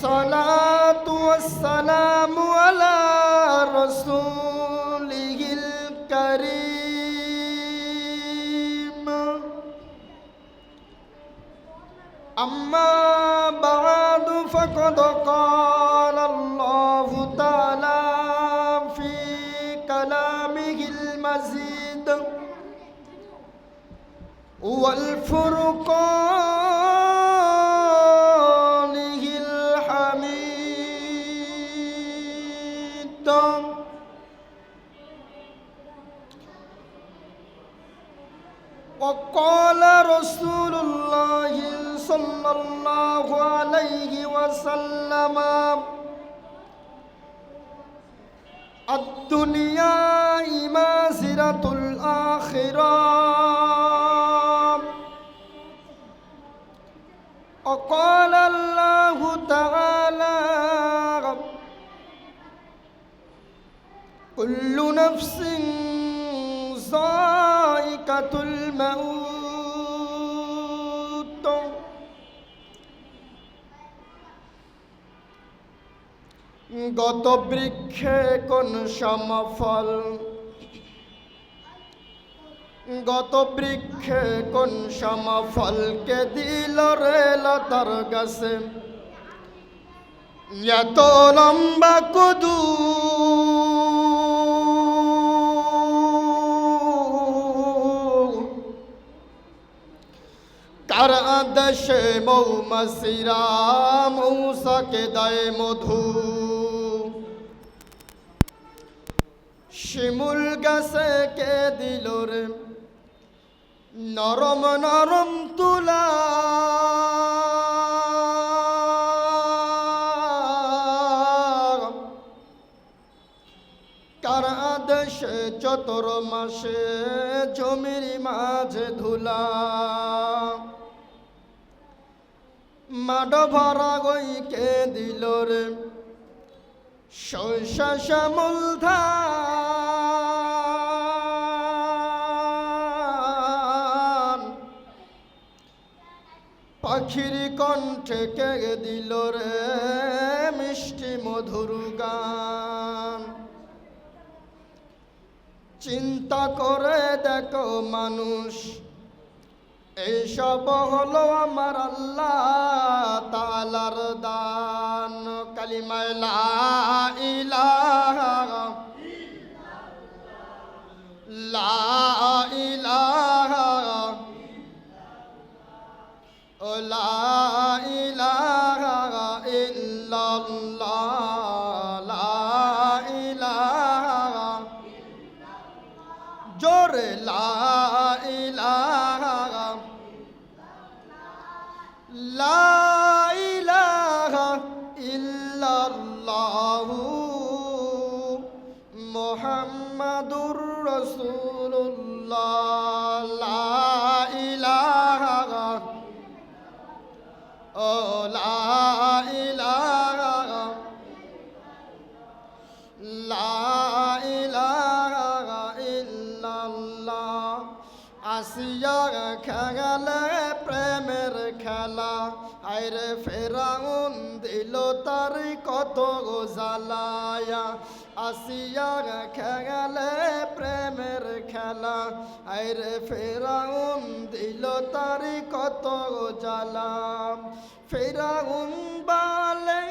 الصلاة والسلام على رسوله الكريم أما بعد فقد قال الله تعالى في كلامه المزيد والفرقانه الحميد وقال رسول الله صلى الله عليه وسلم الدنيا مازرة الآخرة وقال الله تعالى كل نفس ذائقة الموت গত বৃক্ষে কোন সমফল গত বৃক্ষে কোন সমফলকে দিল রে লতার গাছে এত লম্বা কদু কার আদেশে মৌমাছিরা মৌসাকে দেয় মধু শিমুল গাছে কে দিল রে নরম নরম তুলা কার আদেশে চতুর মাসে জমির মাঝে ধুলা মাড ভরা গই কে দিল রে শস্য শ্যামল ধান পাখির কণ্ঠে কে দিল রে মিষ্টি মধুর গান চিন্তা করে দেখো মানুষ এইসব হলো আমার আল্লাহ তাআলার দান কালিমায়ে লা ইলাহা লা ইলাহা ও লা ইলাহা ইল্লাল্লাহ লা ইলাহা জোরে লা ইলাহা লা ইলাহা ইল্লাল্লাহু মুহাম্মাদুর রাসূলুল্লাহ লা ইলাহা ও লা ইলাহা লা ইলাহা ইল্লাল্লাহ আসিয়া খেলা প্রেমের খেলা আইরে ফেরাউন দিল তার কত জ্বালায়া আসিয়া খেলে প্রেমের খেলা আইরে ফেরাউন দিল তার কত জ্বালা ফেরাউন বলে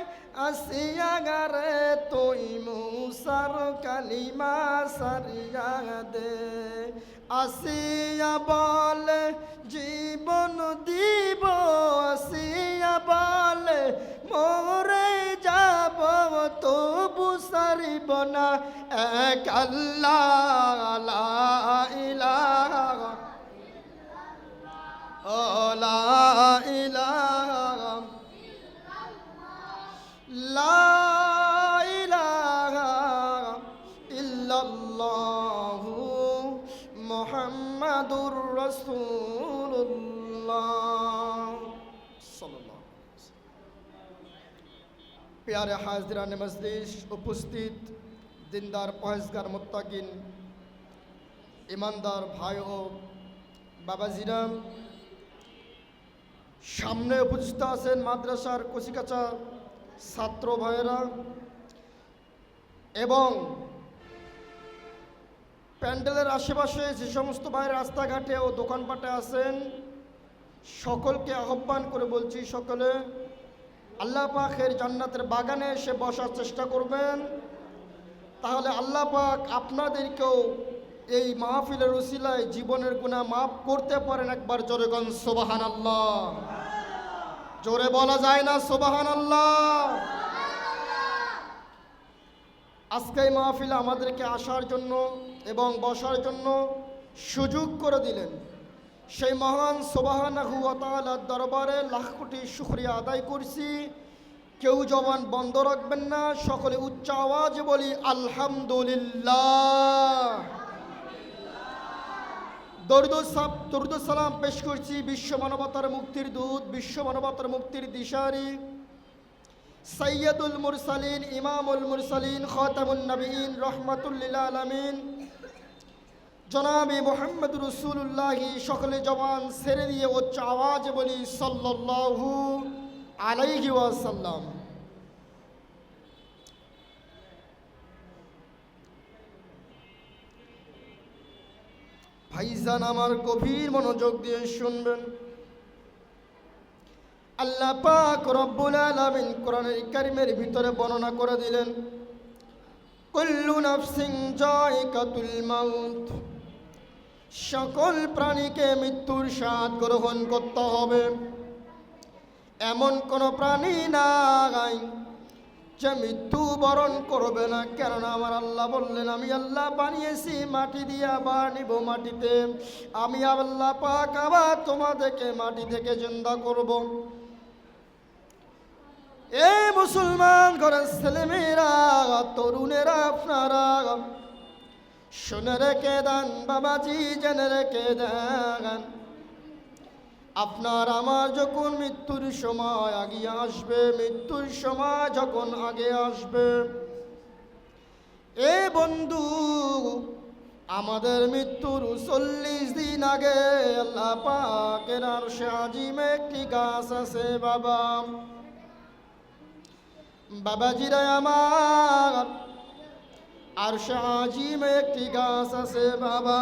আসিয়া রে তুই মুসার কালিমা সারিয়া দে আসিয়া বলে জীবন দিব আসিয়া বলে মরে যাব তবু সারিব না এক আল্লাহ লা ইলাহা ও লা ইলাহা লা ইলাহা ইল্লাল্লাহু মুহাম্মাদুর রাসূলুল্লাহ সাল্লাল্লাহু আলাইহি ওয়াসাল্লাম। প্যারে হাজিরানে মজলিস, উপস্থিত দিনদার পরহেজগার মুত্তাকিন ইমানদার ভাই ও বাবাজিরা, সামনে উপস্থিত আছেন মাদ্রাসার কচিকাঁচা ছাত্র ভাইয়েরা এবং প্যান্ডেলের আশেপাশে যে সমস্ত ভাইয়ের রাস্তাঘাটে ও দোকানপাটে আছেন, সকলকে আহ্বান করে বলছি, সকলে আল্লাহ পাকের জান্নাতের বাগানে এসে বসার চেষ্টা করবেন। তাহলে আল্লাহ পাক আপনাদেরকেও এই মাহফিলের উসিলায় জীবনের গুনাহ মাফ করতে পারেন। একবার জোরে গন সুবহানাল্লাহ। জোরে বলা যায় না সুবহানাল্লাহ? আজকে এই মাহফিলে আমাদেরকে আসার জন্য এবং বসার জন্য সুযোগ করে দিলেন। সেই মহান সুবহানাহু ওয়া তাআলার দরবারে লাখ কোটি শুকরিয়া আদায় করছি। কেউ জবান বন্ধ রাখবেন না, সকলে উচ্চ আওয়াজে বলি আলহামদুলিল্লাহ। দরুদ সালাম পেশ করছি বিশ্ব মানবতার মুক্তির দূত, বিশ্ব মানবতার মুক্তির দিশারি, সৈয়দুল মুরসালিন, ইমামুল মুরসালিন, খাতামুন নবীন, রহমাতুল লিল আলামিন জনাবে মুহাম্মদ রাসূলুল্লাহ। সকলে জবান ছেড়ে দিয়ে উচ্চ আওয়াজে বলি সাল্লাল্লাহু আলাইহি ওয়াসাল্লাম। ভাইজান আমার গভীর মনোযোগ দিয়ে শুনবেন। আল্লাহ পাক রব্বুল আলামিন কোরআনের কারীমের ভিতরে বর্ণনা করে দিলেন, কুল্লু নাফসিন যায়িকাতুল মাউত, সকল প্রাণীকে মৃত্যুর স্বাদ গ্রহণ করতে হবে। এমন কোন প্রাণী নাই যে মৃত্যু বরণ করবে না। কেননা আমার আল্লাহ বললেন, আমি আল্লাহ বানিয়েছি মাটি দিয়ে, আবার নিব মাটিতে। আমি আল্লাহ পাক আবার তোমাদেরকে মাটি থেকে জিন্দা করব। এই মুসলমান ঘরের ছেলেমেয়েরা, তরুণেরা, আপনারা শুনে রেখে দেন, বাবাজি জেনে রেখে দেন, আপনার আমার যখন মৃত্যুর সময় আগে আসবে, মৃত্যুর সময় যখন আগে আসবে, এ বন্ধু, আমাদের মৃত্যুর 40 দিন আগে আল্লাহ পাকের আরশে আজিমে একটি গাছ আছে বাবা। বাবাজিরা আমার, আরশে আজিমে একটি গাছ আছে বাবা।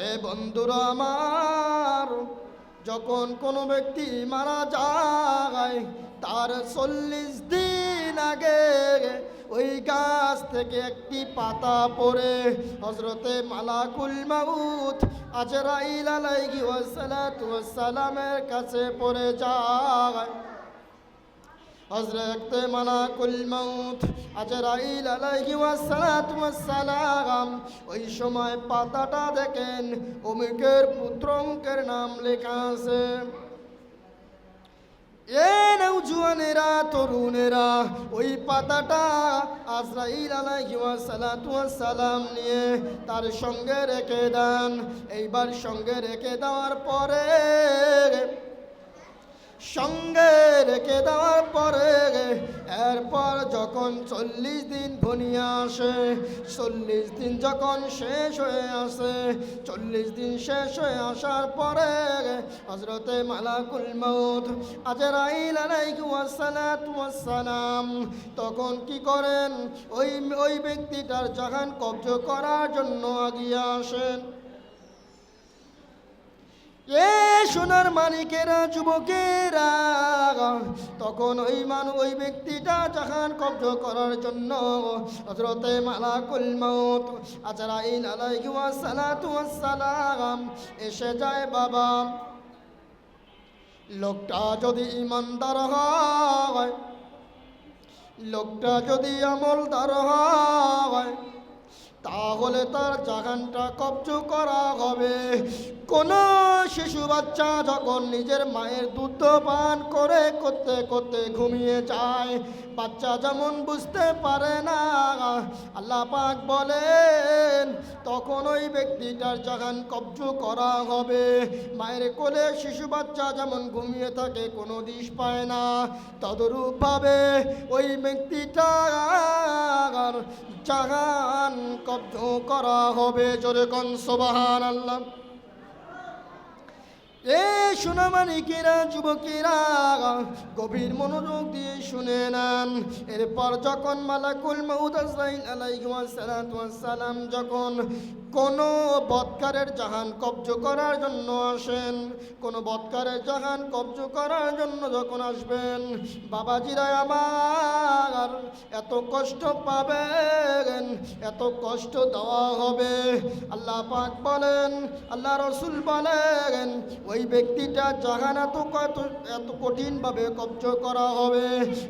এ বন্ধুরা আমার, যখন কোনো ব্যক্তি মারা যায় তার 40 দিন আগে ওই গাছ থেকে একটি পাতা পড়ে হযরতে মালাকুল মাউত আজরাইল আলাইহি ওয়াসসালাতু ওয়াসসালামের কাছে পড়ে যায়। হযরতে মালাকুল মাউত আজরাইল আলাইহি ওয়াসসালাতু ওয়াসসালাম ওই সময় পাতাটা দেখেন, অমুকের পুত্র অমুকের নাম লেখা আছে। এ নওজোয়ানেরা, তরুণেরা, ওই পাতাটা আজরাইল আলাইহি ওয়াসসালাতু ওয়াসসালাম নিয়ে তার সঙ্গে রেখে দেন। এইবার সঙ্গে রেখে দেওয়ার পরে, সঙ্গে রেখে দেওয়ার পরে এরপর যখন 40 দিন ঘনিয়ে আসে, 40 দিন যখন শেষ হয়ে আসে, 40 দিন শেষ হয়ে আসার পরে হযরতে মালাকুল মাউত আজরাইল আলাইহি ওয়াসসালাতু ওয়াসসালাম তখন কি করেন, ওই ব্যক্তিটার জাহান কবজ করার জন্য এগিয়ে আসেন। এ সোনার মানিকেরা, যুবকেরা, তখন ওই ব্যক্তিটা জাহান কবজ করার জন্য হযরতে মালাকুল মাউত আজরাইল আলাইহি ওয়াসসালাতু ওয়াসসালাম এসে যায় বাবা। লোকটা যদি ঈমানদার হয়, লোকটা যদি আমলদার হয়, তাহলে তার জাহানটা কবজ করা হবে। কোন শিশু বাচ্চা যখন নিজের মায়ের দুধ পান করতে করতে ঘুমিয়ে যায়, বাচ্চা যেমন বুঝতে পারে না, আল্লাহ পাক বলেন তখন ওই ব্যক্তিটার জাহান কবজ করা হবে। মায়ের কোলে শিশু বাচ্চা যেমন ঘুমিয়ে থাকে, কোনো দিশ পায় না, তদরূপভাবে ওই ব্যক্তিটার জাহান কবজ করা হবে। জোরে কোন সুবহানাল্লাহ। এ সোনামানিকেরা, যুবকেরা, গভীর মনোযোগ দিয়ে শুনে নেন। এরপর যখন মালাকুল মউত আজরাইল আলাইহিস সালাম যখন কোনো বৎকারের জাহান কব্জ করার জন্য আসেন, কোনো বৎকারের জাহান কব্জ করার জন্য যখন আসবেন, বাবাজিরা আমার এত কষ্ট পাবেন, এত কষ্ট দেওয়া হবে। আল্লাহ পাক বলেন, আল্লাহ রসুল বলেন, ওই ব্যক্তিটা জাহান এত কঠিনভাবে কব্জ করা হবে,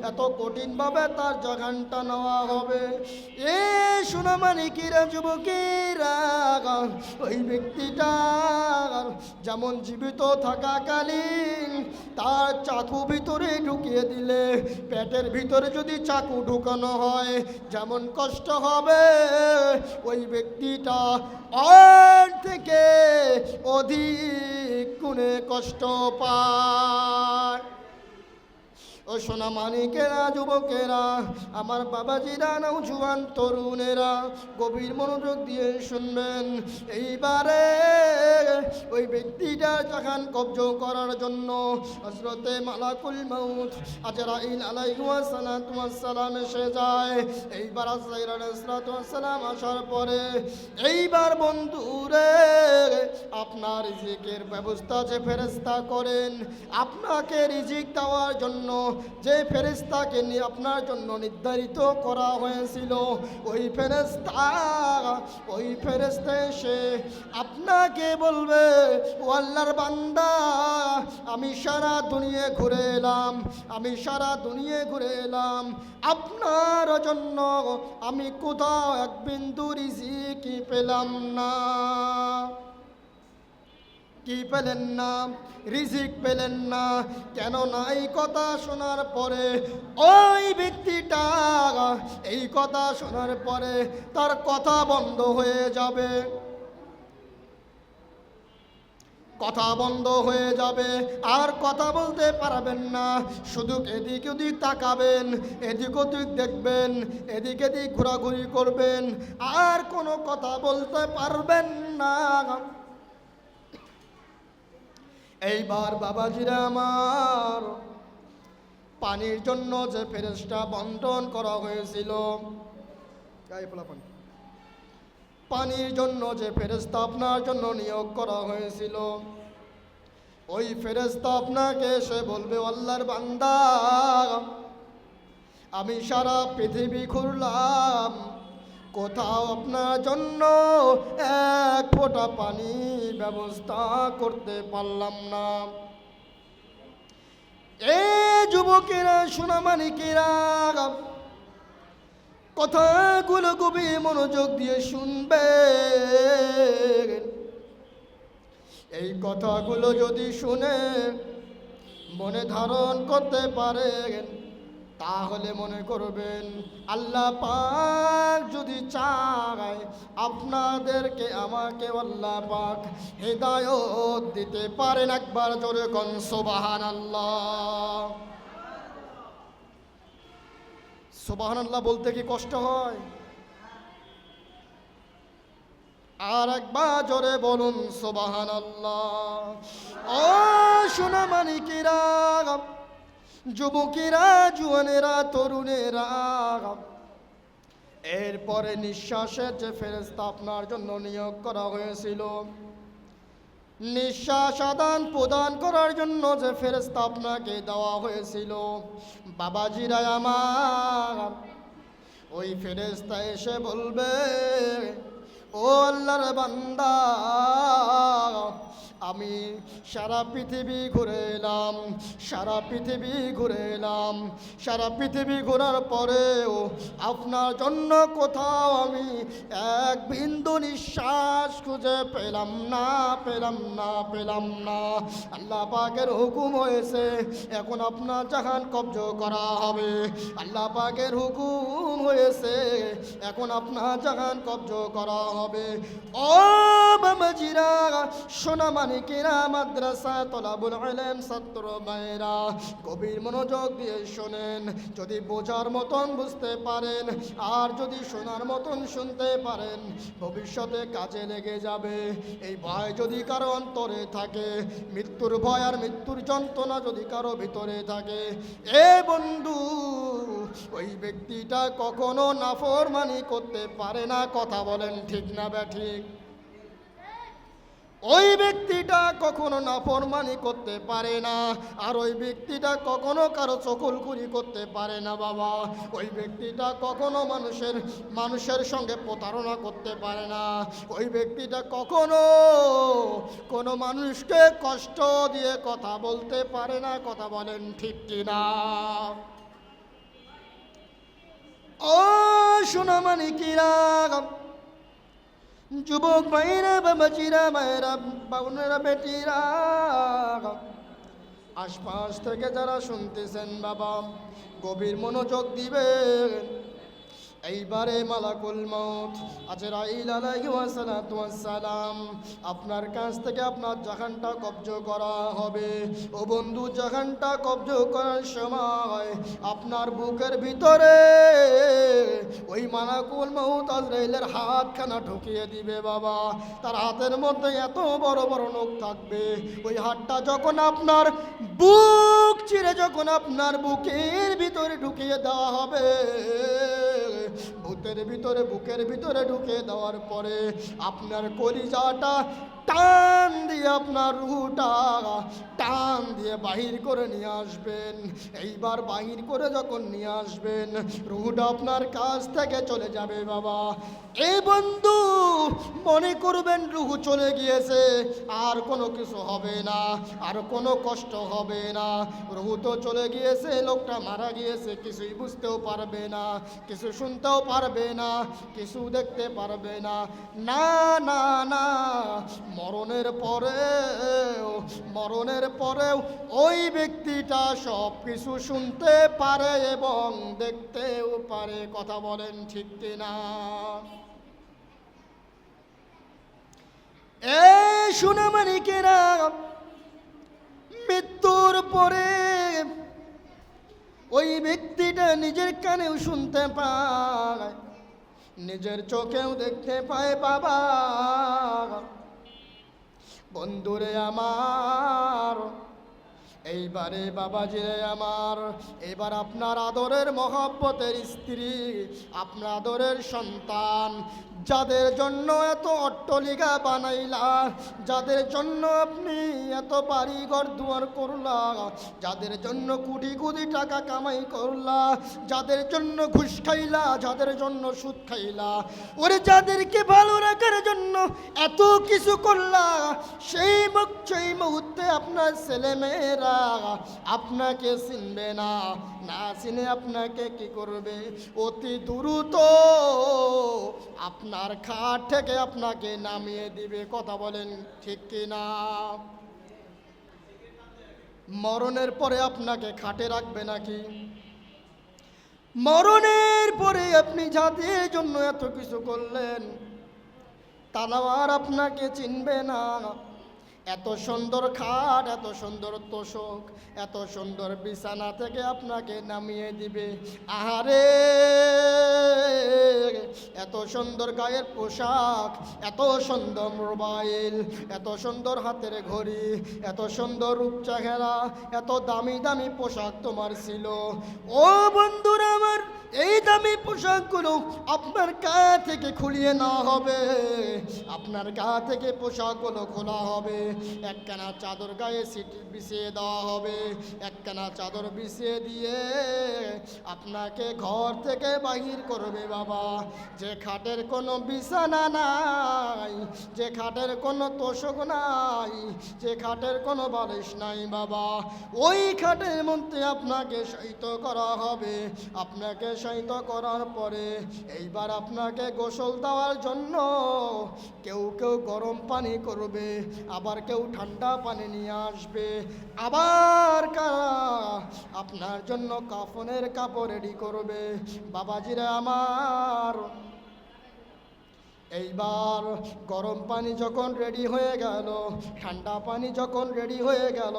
এত কঠিনভাবে তার জাহানটা নেওয়া হবে। এ সোনামানিকেরা, যুবকেরা, ওই ব্যক্তিটা যেমন জীবিত থাকাকালীন তার চাকু ভিতরে ঢুকিয়ে দিলে, পেটের ভিতরে যদি চাকু ঢুকানো হয় যেমন কষ্ট হবে, ওই ব্যক্তিটা আর থেকে অধিক গুণে কষ্ট পায়। ও সোনামানিকেরা, যুবকেরা, আমার বাবাজিরা, নওজোয়ান তরুণেরা, গভীর মনোযোগ দিয়ে শুনবেন। এইবারে ওই ব্যক্তিটা জাহান কব্জ করার জন্য হযরতে মালাকুল মউত আজরাইল আলাইহিস সালাম এসে যায়। এইবার আজরাইল আলাইহিস সালাম আসার পরে, এইবার বন্ধুরে আপনার রিজিকের ব্যবস্থা যে ফেরেশতা করেন, আপনাকে রিজিক দেওয়ার জন্য যে ফেরেশতাকে নিয়ে আপনার জন্য নির্ধারিত করা হয়েছিল, ওই ফেরেশতা এসে আপনাকে বলবে, ও আল্লাহর বান্দা, আমি সারা দুনিয়া ঘুরে এলাম, আপনার জন্য আমি কোথাও এক বিন্দু রিজিকই পেলাম না। কি পেলেন না? রিজিক পেলেন না। কেন না? এই কথা শোনার পরে ওই ব্যক্তিটা, এই কথা শোনার পরে তার কথা বন্ধ হয়ে যাবে, কথা বন্ধ হয়ে যাবে, আর কথা বলতে পারবেন না। শুধু এদিক ওদিক তাকাবেন, এদিক ওদিক দেখবেন, এদিক এদিক ঘোরাঘুরি করবেন, আর কোনো কথা বলতে পারবেন না। এইবার বাবাজিরা আমার, পানির জন্য যে ফেরেশতা বন্টন করা হয়েছিল, পানির জন্য যে ফেরেশতা আপনার জন্য নিয়োগ করা হয়েছিল, ওই ফেরেশতা আপনাকে এসে বলবে, আল্লাহর বান্দা, আমি সারা পৃথিবী ঘুরলাম, কোথাও আপনার জন্য এক ফোঁটা পানি ব্যবস্থা করতে পারলাম না। এ যুবকেরা, সোনামানিকেরা, কথাগুলো খুবই মনোযোগ দিয়ে শুনবেন। এই কথাগুলো যদি শুনে মনে ধারণ করতে পারেন, তাহলে মনে করবেন আল্লাহ পাক যদি চায় আপনাদেরকে, আমাকে আল্লাহ পাক হিদায়াত দিতে পারেন। একবার জোরে কোন সুবহানাল্লাহ। সুবহানাল্লাহ বলতে কি কষ্ট হয়? আর একবার জোরে বলুন সুবহানাল্লাহ। ও সোনামানিকেরা, যুবকেরা, জুয়ানেরা, তরুণেরা, এরপরে নিঃশ্বাসের যে ফেরেশতা আপনার জন্য নিয়োগ করা হয়েছিল, নিঃশ্বাস আদান প্রদান করার জন্য যে ফেরেশতা আপনাকে দেওয়া হয়েছিল, বাবাজিরা আমার, ওই ফেরেশতা এসে বলবে, ও আল্লাহর বান্দা, আমি সারা পৃথিবী ঘুরে এলাম, সারা পৃথিবী ঘোরার পরেও আপনার জন্য কোথাও আমি এক বিন্দু নিঃশ্বাস খুঁজে পেলাম না। আল্লাহ পাকের হুকুম হয়েছে, এখন আপনার জাহান কব্জ করা হবে। আল্লাহ পাকের হুকুম হয়েছে, এখন আপনার জাহান কব্জ করা হবে। ও বাবাজিরা, সোনামানি মানিকেরা, মাদ্রাসায় তলাবুল ইলম ছাত্র ভাইরা, গভীর মনোযোগ দিয়ে শোনেন। যদি বোঝার মতন বুঝতে পারেন আর যদি শোনার মতন শুনতে পারেন, ভবিষ্যতে কাজে লেগে যাবে। এই ভয় যদি কারো অন্তরে থাকে, মৃত্যুর ভয় আর মৃত্যুর যন্ত্রণা যদি কারো ভিতরে থাকে, এ বন্ধু, ওই ব্যক্তিটা কখনো নাফরমানি করতে পারে না। কথা বলেন ঠিক না ব্যাঠিক? ওই ব্যক্তিটা কখনো নাফরমানি করতে পারে না, আর ওই ব্যক্তিটা কখনো কারো চকুলখুরি করতে পারে না বাবা। ওই ব্যক্তিটা কখনো মানুষের সঙ্গে প্রতারণা করতে পারে না। ওই ব্যক্তিটা কখনো কোনো মানুষকে কষ্ট দিয়ে কথা বলতে পারে না। কথা বলেন ঠিক কিনা? ও সোনামানিকিরা, যুবক ভাইরা, বাবাজিরা, মায়েরা, বাবুনেরা, বেটিরা, আশপাশ থেকে যারা শুনতেছেন বাবা, গভীর মনোযোগ দিবেন। এইবারে মালাকুল মউত আজরাইল আলাইহি ওয়াসাল্লাতু ওয়াসসালাম আপনার কাছ থেকে আপনার জাহানটা কবজ করা হবে। ও বন্ধু, জাহানটা কবজ করার সময় আপনার বুকের ভিতরে ওই মালাকুল মউত আজরাইলের হাতখানা ঢুকিয়ে দিবে বাবা। তার হাতের মধ্যে এত বড় বড় নখ থাকবে। ওই হাতটা যখন আপনার বুক চিরে যখন আপনার বুকের ভিতরে ঢুকিয়ে দেওয়া হবে, বুকের ভিতরে ঢুকে দেওয়ার পরে আপনার কলিজাটা টান দিয়ে আপনার রুহটা টান দিয়ে বাহির করে নিয়ে আসবেন। এইবার বাহির করে যখন নিয়ে আসবেন, রুহটা আপনার কাছ থেকে চলে যাবে বাবা। এই বন্ধু, মনে করবেন রুহ চলে গিয়েছে, আর কোনো কিছু হবে না, আর কোনো কষ্ট হবে না। রুহ তো চলে গিয়েছে, লোকটা মারা গিয়েছে, কিছুই বুঝতেও পারবে না, কিছু শুনতেও পারবে না, কিছু দেখতে পারবে না। না না না, মরণের পরেও ওই ব্যক্তিটা সব কিছু শুনতে পারে এবং দেখতেও পারে। কথা বলেন ঠিক কিনা? সোনামানিকেরা, মৃত্যুর পরে ওই ব্যক্তিটা নিজের কানেও শুনতে পায়, নিজের চোখেও দেখতে পায় বাবা। বন্ধুরে আমার, এইবারে বাবাজিরে আমার, এবার আপনার আদরের মহব্বতের স্ত্রী, আপনার আদরের সন্তান, যাদের জন্য এত অট্টালিকা বানাইলা, যাদের জন্য আপনি এত বাড়ি ঘর দুয়ার করলা, যাদের জন্য কোটি কোটি টাকা কামাই করলা, যাদের জন্য ঘুষ খাইলা, যাদের জন্য সুদ খাইলা, ওরে যাদেরকে ভালো রাখার জন্য এত কিছু করলা, সেই মুহূর্তে আপনার ছেলেমেয়েরা আপনাকে চিনবে না। না চিনে আপনাকে কি করবে? অতি দ্রুত আপনার খাট থেকে আপনাকে নামিয়ে দিবে। কথা বলেন ঠিক কিনা? মরণের পরে আপনাকে খাটে রাখবে নাকি? মরণের পরে আপনি যাদের জন্য এত কিছু করলেন, তারা আর আপনাকে চিনবে না। এত সুন্দর খাট, এত সুন্দর তোষক, এত সুন্দর বিছানা থেকে আপনাকে নামিয়ে দিবে। আহারে, এত সুন্দর গায়ের পোশাক, এত সুন্দর মোবাইল, এত সুন্দর হাতের ঘড়ি, এত সুন্দর রূপচেহারা, এত দামি দামি পোশাক তোমার ছিল। ও বন্ধুরা আমার, এই দামি পোশাকগুলো আপনার গা থেকে খুলিয়ে নেওয়া হবে, আপনার গা থেকে পোশাকগুলো খোলা হবে, একখানা চাদর গায়ে বিছিয়ে দেওয়া হবে, একখানা চাদর বিছিয়ে দিয়ে আপনাকে ঘর থেকে বাহির করবে বাবা। যে খাটের কোনো বিছানা নাই, যে খাটের কোনো তোষক নাই, যে খাটের কোনো বালিশ নাই বাবা, ওই খাটের মধ্যে আপনাকে শায়িত করা হবে। আপনাকে শায়িত করার পরে এইবার আপনাকে গোসল দেওয়ার জন্য কেউ কেউ গরম পানি করবে, আবার কেউ ঠান্ডা পানি নিয়ে আসবে, আবার আপনার জন্য কাফনের কাপড় রেডি করবে। বাবাজিরা আমার, এইবার গরম পানি যখন রেডি হয়ে গেল, ঠান্ডা পানি যখন রেডি হয়ে গেল,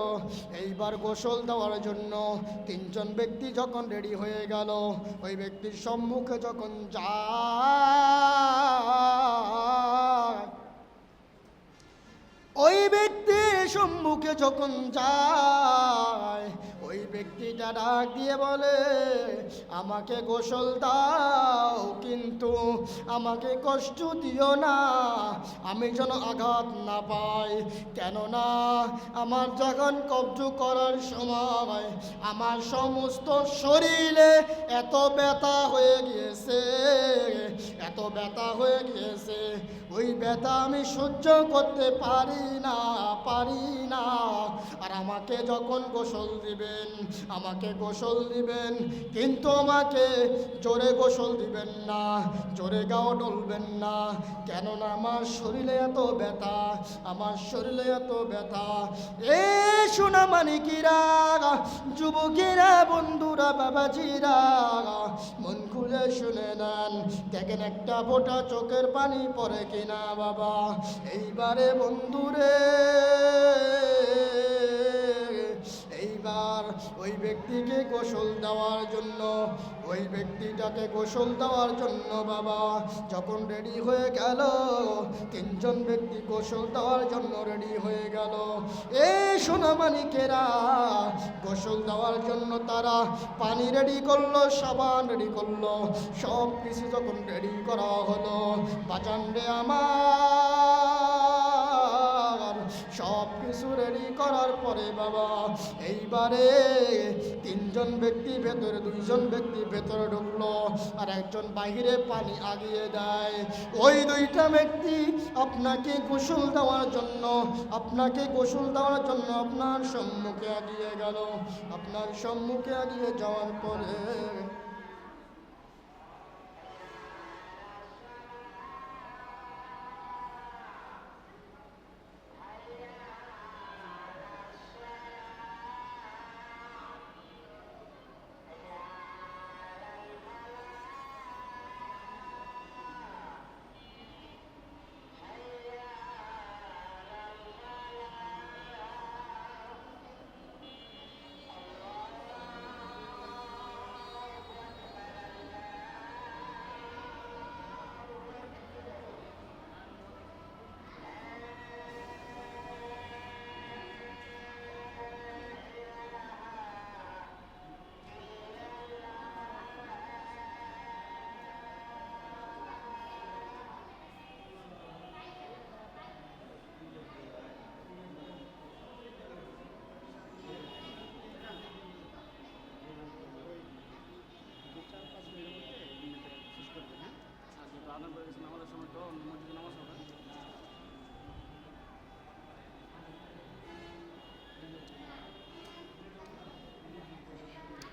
এইবার গোসল দেওয়ার জন্য তিনজন ব্যক্তি যখন রেডি হয়ে গেল, ওই ব্যক্তির সম্মুখে যখন যায়, ওই ব্যক্তির সম্মুখে যখন যায়, ওই ব্যক্তিটা ডাক দিয়ে বলে, আমাকে গোসল দাও, কিন্তু আমাকে কষ্ট দিও না, আমি যেন আঘাত না পাই। কেননা আমার যখন কব্জ করার সময় আমার সমস্ত শরীরে এত ব্যথা হয়ে গিয়েছে, এত ব্যথা হয়ে গিয়েছে, ওই ব্যথা আমি সহ্য করতে পারি না। আর আমাকে যখন গোসল দিবেন, আমাকে গোসল দিবেন, কিন্তু আমাকে জোরে গোসল দিবেন না, জোরে গাও ডলবেন না, কেননা আমার শরীরে এত ব্যথা, আমার শরীরে এত ব্যথা। এ সোনা মানিকিরা, যুবকেরা, বন্ধুরা, বাবাজিরা, মন খুলে শুনে নেন, দেখেন একটা ফোঁটা চোখের পানি পড়ে কিনা বাবা। এইবারে বন্ধুরে, এইবার ওই ব্যক্তিকে গোসল দেওয়ার জন্য, ওই ব্যক্তিটাকে গোসল দেওয়ার জন্য বাবা যখন রেডি হয়ে গেল, তিনজন ব্যক্তি গোসল দেওয়ার জন্য রেডি হয়ে গেল। এই সোনামানিকেরা, গোসল দেওয়ার জন্য তারা পানি রেডি করলো, সাবান রেডি করলো, সব কিছু যখন রেডি করা হলো, বাজান রে আমার, সব কিছু রেডি করার পরে বাবা এইবারে তিনজন ব্যক্তি ভেতরে, দুইজন ব্যক্তি ভেতরে ঢুকলো, আর একজন বাহিরে পানি আগিয়ে দেয়। ওই দুইটা ব্যক্তি আপনাকে গোসল দেওয়ার জন্য, আপনাকে গোসল দেওয়ার জন্য আপনার সম্মুখে আগিয়ে গেল। আপনার সম্মুখে আগিয়ে যাওয়ার পরে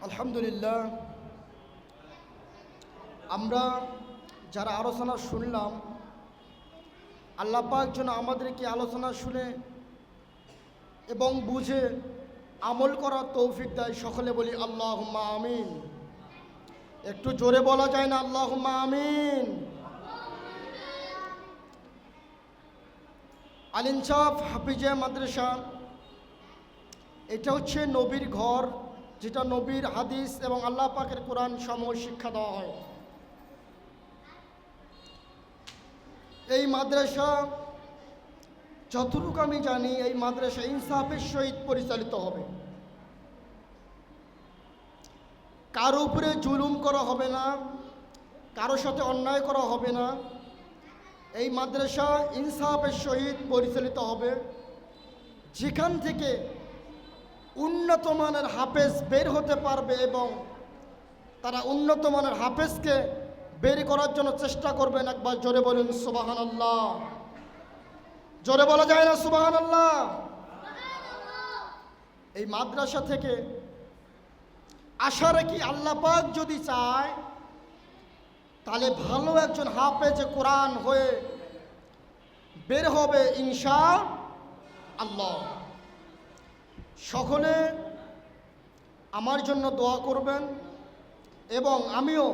আলহামদুলিল্লাহ, আমরা যারা আলোচনা শুনলাম, আল্লাহ পাক যেন আমাদেরকে আলোচনা শুনে এবং বুঝে আমল করার তৌফিক দেয়। সকলে বলি আল্লাহুম্মা আমিন। একটু জোরে বলা যায় না আল্লাহুম্মা আমিন? আল ইনসাফ হাফিজিয়া মাদ্রাসা, এটা হচ্ছে নবীর ঘর, যেটা নবীর হাদিস এবং আল্লাহ পাকের কোরআন সমূহ শিক্ষা দেওয়া হয়। এই মাদ্রাসা যতটুকু আমি জানি, এই মাদ্রাসা ইনসাফের সহিত পরিচালিত হবে। কারো উপরে জুলুম করা হবে না, কারো সাথে অন্যায় করা হবে না। এই মাদ্রাসা ইনসাফের সহিত পরিচালিত হবে, যেখান থেকে উন্নত মানের হাফেজ বের হতে পারবে এবং তারা উন্নত মানের হাফেজকে বের করার জন্য চেষ্টা করবেন। একবার জোরে বলুন সুবহানাল্লাহ। জোরে বলা যায় না সুবহানাল্লাহ? এই মাদ্রাসা থেকে আশা রাখি আল্লাহ পাক যদি চায়, তাহলে ভালো একজন হাফেজে কোরআন হয়ে বের হবে ইনশাআল্লাহ। সকলে আমার জন্য দোয়া করবেন এবং আমিও